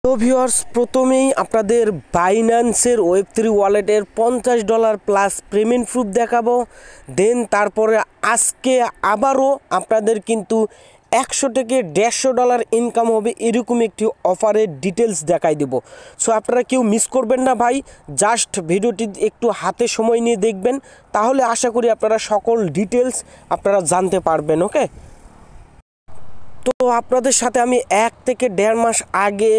তো ভিউয়ার্স, প্রথমেই আপনাদের বাইন্যান্সের ওয়েব3 ওয়ালেটের $50 প্লাস পেমেন্ট প্রুফ দেখাবো। দেন তারপরে আজকে আবারও আপনাদের কিন্তু $100 থেকে $150 ইনকাম হবে এরকম একটি অফারের ডিটেলস দেখাই দেব। সো আপনারা কেউ মিস করবেন না ভাই, জাস্ট ভিডিওটি একটু হাতে সময় নিয়ে দেখবেন, তাহলে আশা করি আপনারা সকল ডিটেলস আপনারা জানতে পারবেন। ওকে, তো আপনাদের সাথে আমি 1 থেকে 1.5 মাস আগে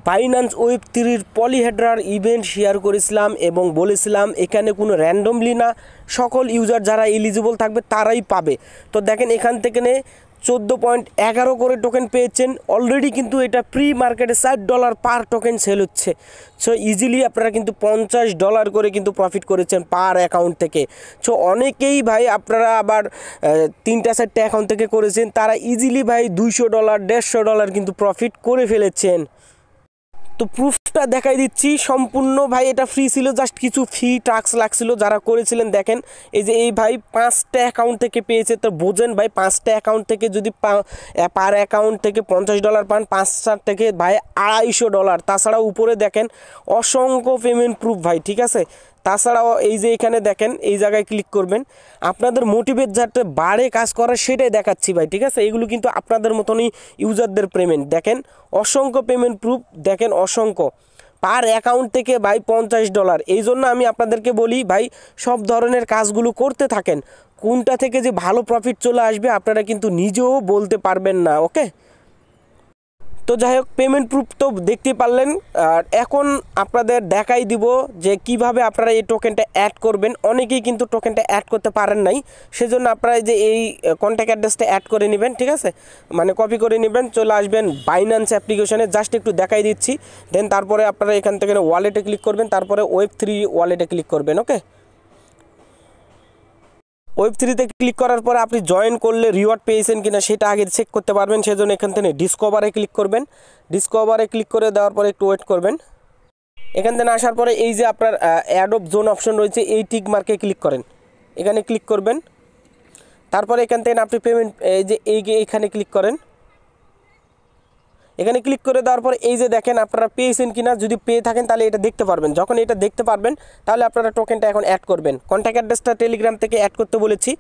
বাইন্যান্স ওয়েব3 পলিহেড্রার ইভেন্ট শেয়ার করেছিলাম এবং বলেছিলাম এখানে কোনো র্যান্ডমলি না, সকল ইউজার যারা এলিজিবল থাকবে তারাই পাবে। তো দেখেন এখান থেকে 14.11 করে টোকেন পেয়েছেন অলরেডি, কিন্তু এটা প্রি মার্কেটে $60 পার টোকেন সেল হচ্ছে। সো ইজিলি আপনারা কিন্তু $50 করে কিন্তু প্রফিট করেছেন পার অ্যাকাউন্ট থেকে। সো অনেকেই ভাই আপনারা আবার 3-4টা অ্যাকাউন্ট থেকে করেছেন, তারা ইজিলি ভাই $200 $150 কিন্তু প্রফিট করে ফেলেছেন। তো প্রুফটা দেখাই দিচ্ছি সম্পূর্ণ ভাই, এটা ফ্রি ছিল, জাস্ট কিছু ফি টাস্ক লাগছিল যারা করেছিলেন। দেখেন এই যে এই ভাই 5টা অ্যাকাউন্ট থেকে পেয়েছে, তো বোঝেন ভাই 5টা অ্যাকাউন্ট থেকে যদি পার অ্যাকাউন্ট থেকে $50 পান, 5টার থেকে ভাই $250। তাছাড়াও উপরে দেখেন অসংখ্য পেমেন্ট প্রুফ ভাই, ঠিক আছে। তাছাড়াও এই যে এখানে দেখেন এই জায়গায় ক্লিক করবেন, আপনাদের মোটিভেট যাতে বাড়ে কাজ করে সেটাই দেখাচ্ছি ভাই, ঠিক আছে। এগুলো কিন্তু আপনাদের মতনই ইউজারদের পেমেন্ট, দেখেন অসংখ্য পেমেন্ট প্রুফ, দেখেন অসংখ্য পার অ্যাকাউন্ট থেকে ভাই $50। এই জন্য আমি আপনাদেরকে বলি ভাই সব ধরনের কাজগুলো করতে থাকেন, কোনটা থেকে যে ভালো প্রফিট চলে আসবে আপনারা কিন্তু নিজেও বলতে পারবেন না। ওকে, তো যাই হোক পেমেন্ট প্রুফ তো দেখতে পারলেন, আর এখন আপনাদের দেখাই দিব যে কিভাবে আপনারা এই টোকেনটা অ্যাড করবেন। অনেকেই কিন্তু টোকেনটা অ্যাড করতে পারেন নাই, সেজন্য আপনারা যে এই কন্ট্যাক্ট অ্যাড্রেসটা অ্যাড করে নেবেন, ঠিক আছে, মানে কপি করে নেবেন, চলে আসবেন বাইন্যান্স অ্যাপ্লিকেশনে, জাস্ট একটু দেখাই দিচ্ছি। দেন তারপরে আপনারা এখান থেকে ওয়ালেটে ক্লিক করবেন, তারপরে ওয়েব3 ওয়ালেটে ক্লিক করবেন। ওকে, ওয়েব3তে ক্লিক করার পরে আপনি জয়েন করলে রিওয়ার্ড পেয়েছেন কিনা সেটা আগে চেক করতে পারবেন, সেজন্য এখান থেকে ডিসকভারে ক্লিক করবেন। ডিসকভারে ক্লিক করে দেওয়ার পরে একটু ওয়েট করবেন। এখান থেকে আসার পরে এই যে আপনার অ্যাডোব জোন অপশন রয়েছে, এই টিক মার্কে ক্লিক করেন, এখানে ক্লিক করবেন। তারপরে এখান থেকে আপনি পেমেন্ট এই যে এইখানে ক্লিক করেন, এখানে ক্লিক করে দেওয়ার পর এই যে দেখেন আপনারা পেয়েছেন কিনা, যদি পেয়ে থাকেন তাহলে এটা দেখতে পারবেন। যখন এটা দেখতে পারবেন তাহলে আপনারা টোকেনটা এখন অ্যাড করবেন। কন্ট্যাক্ট অ্যাড্রেসটা টেলিগ্রাম থেকে অ্যাড করতে বলেছি।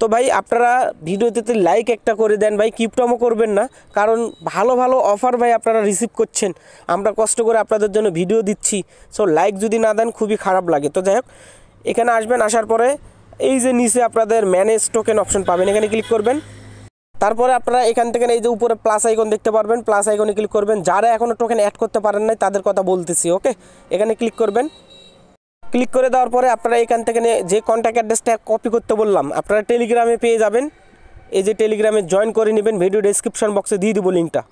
তো ভাই আপনারা ভিডিওতে লাইক একটা করে দেন ভাই, কিপটমও করবেন না, কারণ ভালো ভালো অফার ভাই আপনারা রিসিভ করছেন, আমরা কষ্ট করে আপনাদের জন্য ভিডিও দিচ্ছি। সো লাইক যদি না দেন খুবই খারাপ লাগে। তো যাই হোক এখানে আসবেন, আসার পরে এই যে নিচে আপনাদের ম্যানেজ টোকেন অপশন পাবেন, এখানে ক্লিক করবেন। তারপরে আপনারা এখান থেকে এই যে উপরে প্লাস আইকন দেখতে পারবেন, প্লাস আইকনে ক্লিক করবেন। যারা এখনও টোকেন অ্যাড করতে পারেন নাই তাদের কথা বলতেছি। ওকে, এখানে ক্লিক করবেন। ক্লিক করে দেওয়ার পরে আপনারা এখান থেকে যে কন্ট্যাক্ট অ্যাড্রেসটা কপি করতে বললাম আপনারা টেলিগ্রামে পেয়ে যাবেন, এই যে টেলিগ্রামে জয়েন করে নেবেন, ভিডিও ডেসক্রিপশন বক্সে দিয়ে দেবো লিঙ্কটা।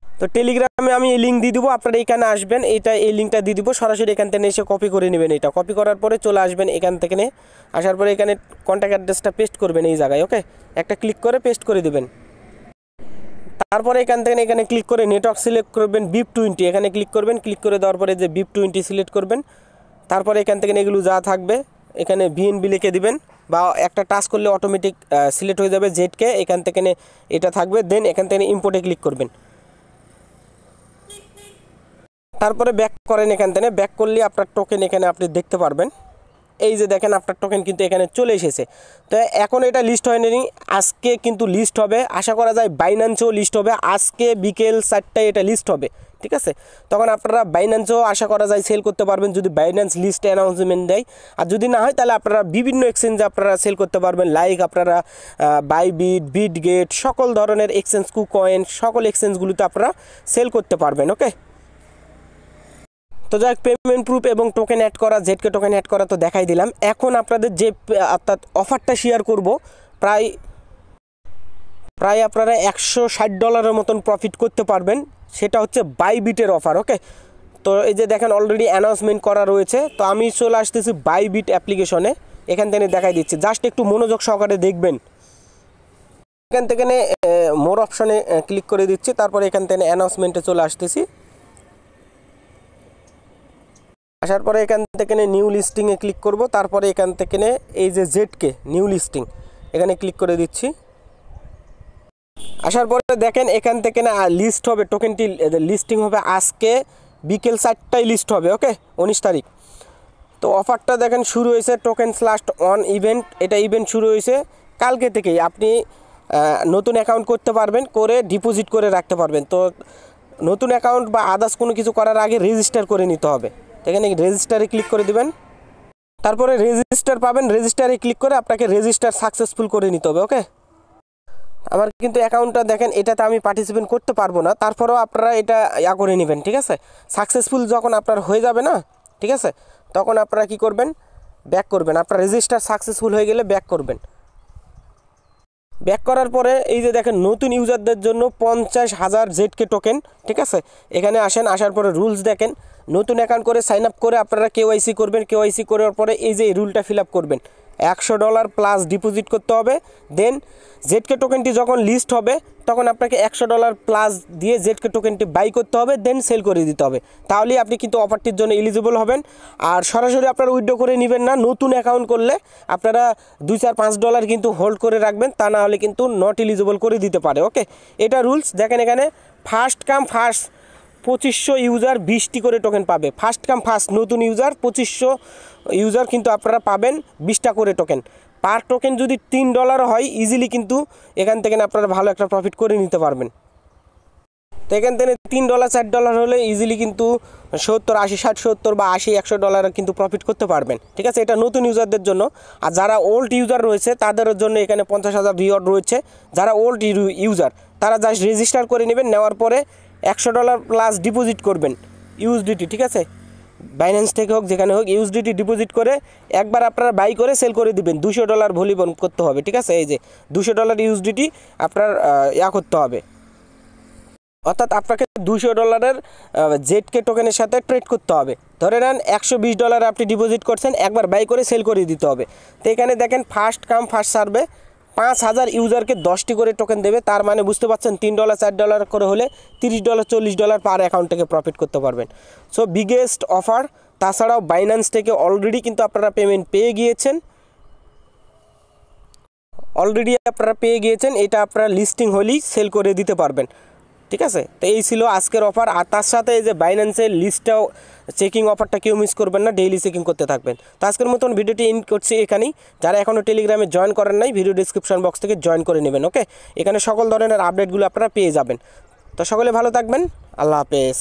তো টেলিগ্রামে আমি এই লিঙ্ক দিয়ে দেবো, আপনারা এখানে আসবেন, এই লিঙ্কটা দিয়ে দেবো, সরাসরি এখান থেকে এসে কপি করে নেবেন। এটা কপি করার পরে চলে আসবেন এখান থেকে, আসার পরে এখানে কন্ট্যাক্ট অ্যাড্রেসটা পেস্ট করবেন এই জায়গায়। ওকে, একটা ক্লিক করে পেস্ট করে দেবেন। তারপরে এখান থেকে এখানে ক্লিক করে নেটওয়ার্ক সিলেক্ট করবেন BIP20, এখানে ক্লিক করবেন। ক্লিক করে দেওয়ার পরে যে BIP20 সিলেক্ট করবেন, তারপরে এখান থেকে এগুলো যা থাকবে এখানে BNB লিখে দিবেন, বা একটা টাচ করলে অটোমেটিক সিলেক্ট হয়ে যাবে ZK, এখান থেকে এটা থাকবে। দেন এখান থেকে ইম্পোর্টে ক্লিক করবেন। তারপরে ব্যাক করেন, এখান থেকে ব্যাক করলে আপনার টোকেন এখানে আপনি দেখতে পারবেন। এই যে দেখেন আপনার টোকেন কিন্তু এখানে চলে এসেছে। তো এখন এটা লিস্ট হয়নি, আজকে কিন্তু লিস্ট হবে, আশা করা যায় বাইন্যান্সেও লিস্ট হবে, আজকে বিকেল 4টায় এটা লিস্ট হবে, ঠিক আছে। তখন আপনারা বাইন্যান্সেও আশা করা যায় সেল করতে পারবেন যদি বাইন্যান্স লিস্টে অ্যানাউন্সমেন্ট দেয়, আর যদি না হয় তাহলে আপনারা বিভিন্ন এক্সচেঞ্জে আপনারা সেল করতে পারবেন, লাইক আপনারা বাইবিট, বিটগেট, সকল ধরনের এক্সচেঞ্জ, কুকয়েন, সকল এক্সচেঞ্জগুলোতে আপনারা সেল করতে পারবেন। ওকে, তো যাক পেমেন্ট প্রুফ এবং টোকেন অ্যাড করা, ZK টোকেন অ্যাড করা তো দেখাই দিলাম। এখন আপনাদের যে অর্থাৎ অফারটা শেয়ার করব, প্রায় আপনারা $160 মতন প্রফিট করতে পারবেন, সেটা হচ্ছে বাইবিটের অফার। ওকে, তো এই যে দেখেন অলরেডি অ্যানাউন্সমেন্ট করা রয়েছে। তো আমি চলে আসতেছি বাইবিট অ্যাপ্লিকেশনে, এখান থেকে দেখাই দিচ্ছি, জাস্ট একটু মনোযোগ সহকারে দেখবেন। এখান থেকে মোর অপশনে ক্লিক করে দিচ্ছি, তারপরে এখান থেকে অ্যানাউন্সমেন্টে চলে আসতেছি। আসার পরে এখান থেকে নিউ লিস্টিংয়ে ক্লিক করব, তারপরে এখান থেকে এই যে ZK নিউ লিস্টিং এখানে ক্লিক করে দিচ্ছি। আসার পরে দেখেন এখান থেকে না লিস্ট হবে, টোকেনটি লিস্টিং হবে আজকে বিকেল 4টায় লিস্ট হবে। ওকে, 19 তারিখ। তো অফারটা দেখেন শুরু হয়েছে টোকেনস লাস্ট অন ইভেন্ট, এটা ইভেন্ট শুরু হয়েছে কালকে থেকেই। আপনি নতুন অ্যাকাউন্ট করতে পারবেন, করে ডিপোজিট করে রাখতে পারবেন। তো নতুন অ্যাকাউন্ট বা আদার্স কোনো কিছু করার আগে রেজিস্টার করে নিতে হবে। এখানে রেজিস্টারে ক্লিক করে দিবেন, তারপরে রেজিস্টার পাবেন, রেজিস্টারে ক্লিক করে আপনাকে রেজিস্টার সাকসেসফুল করে নিতে হবে। ওকে, আমার কিন্তু অ্যাকাউন্টটা দেখেন এটাতে আমি পার্টিসিপেট করতে পারবো না, তারপরেও আপনারা এটা করে নেবেন, ঠিক আছে। সাকসেসফুল যখন আপনার হয়ে যাবে না, ঠিক আছে, তখন আপনারা কি করবেন, ব্যাক করবেন। আপনার রেজিস্টার সাকসেসফুল হয়ে গেলে ব্যাক করবেন। ব্যাক করার পরে এই যে দেখেন নতুন ইউজারদের জন্য 50,000 ZK টোকেন, ঠিক আছে। এখানে আসেন, আসার পরে রুলস দেখেন, নতুন অ্যাকাউন্ট করে সাইন আপ করে আপনারা KYC করবেন। KYC করার পরে এই যে রুলটা ফিল আপ করবেন, $100 প্লাস ডিপোজিট করতে হবে। দেন ZK টোকেনটি যখন লিস্ট হবে তখন আপনাকে $100 প্লাস দিয়ে ZK টোকেনটি বাই করতে হবে, দেন সেল করে দিতে হবে। তাহলেই আপনি কিন্তু অফারটির জন্য এলিজিবল হবেন। আর সরাসরি আপনারা উইথড্র করে নেবেন না, নতুন অ্যাকাউন্ট করলে আপনারা $2-4-5 কিন্তু হোল্ড করে রাখবেন, তা না হলে কিন্তু নট এলিজিবল করে দিতে পারে। ওকে, এটা রুলস। দেখেন এখানে ফার্স্ট কাম ফার্স্ট 2500 ইউজার 20টি করে টোকেন পাবে। ফার্স্ট কাম ফার্স্ট নতুন ইউজার 2500 ইউজার কিন্তু আপনারা পাবেন 20টা করে টোকেন। পার টোকেন যদি $3 হয় ইজিলি কিন্তু এখান থেকে আপনারা ভালো একটা প্রফিট করে নিতে পারবেন। তো এখান থেকে $3-4 হলে ইজিলি কিন্তু 70, 80, 60, 70 বা 80, $100 কিন্তু প্রফিট করতে পারবেন, ঠিক আছে। এটা নতুন ইউজারদের জন্য। আর যারা ওল্ড ইউজার রয়েছে তাদের জন্য এখানে 50,000 রিওয়ার্ড রয়েছে। যারা ওল্ড ইউজার তারা জাস্ট রেজিস্টার করে নেবেন, নেওয়ার পরে $100 প্লাস ডিপোজিট করবেন USDT, ঠিক আছে। বাইন্যান্স থেকে হোক যেখানে হোক USDT ডিপোজিট করে একবার আপনারা বাই করে সেল করে দিবেন। $200 ভলিবন করতে হবে, ঠিক আছে। এই যে $200 USDT আপনার করতে হবে, অর্থাৎ আপনাকে $200 ZK টোকেনের সাথে ট্রেড করতে হবে। ধরে নেন $120 আপনি ডিপোজিট করছেন, একবার বাই করে সেল করে দিতে হবে। তো এখানে দেখেন ফার্স্ট কাম ফার্স্ট সার্ভে 5000 ইউজারকে 10টি করে টোকেন দেবে। তার মানে বুঝতে পারছেন $3-4 করে হলে $30-40 পার অ্যাকাউন্ট থেকে প্রফিট করতে পারবেন। So biggest offer. তাছাড়াও বাইন্যান্স থেকে অলরেডি কিন্তু আপনারা পেমেন্ট পেয়ে গিয়েছেন, এটা আপনারা লিস্টিং হলেই সেল করে দিতে পারবেন, ঠিক আছে। তো এই ছিল আজকের অফার। আর তার সাথে এই যে বাইন্যান্সের লিস্টটাও চেকিং অফারটা কেউ মিস করবেন না, ডেইলি চেকিং করতে থাকবেন। তো আজকের মতন ভিডিওটি এন্ড করছি এখানেই। যারা এখনও টেলিগ্রামে জয়েন করেন নাই, ভিডিও ডিসক্রিপশন বক্স থেকে জয়েন করে নেবেন। ওকে, এখানে সকল ধরনের আপডেটগুলো আপনারা পেয়ে যাবেন। তো সকলে ভালো থাকবেন, আল্লাহ হাফেজ।